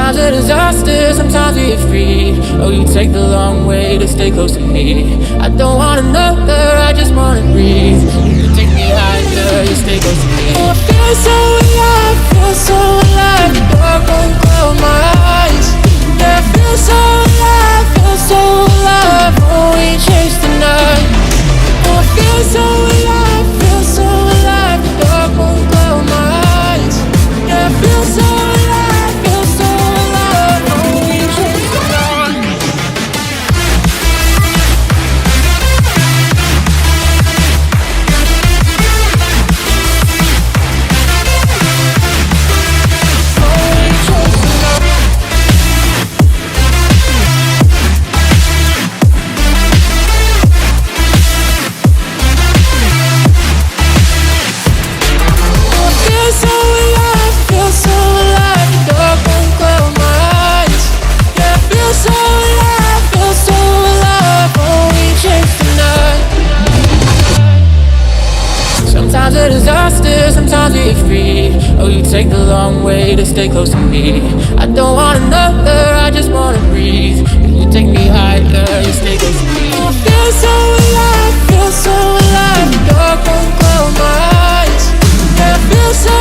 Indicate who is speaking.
Speaker 1: Sometimes a disaster, sometimes we get free. Oh, you take the long way to stay close to me. I don't want another, I just wanna breathe. You take me higher, you stay close to me. Oh, I feel so alive, feel so alive. The dark won't cloud my eyes. Yeah, I feel so alive, feel so alive. Oh, we chase the night. Oh, I feel so alive, feel so alive. The dark won't cloud my eyes. Yeah, I feel so alive, feel so alive. Oh, we chase the night. Sometimes a disaster, sometimes we get free. Oh, you take the long way to stay close to me. I don't want another, I just wanna breathe. You take me higher, you stay close to me. I feel so alive, feel so alive. The dark won't cloud my eyes. Yeah, I feel so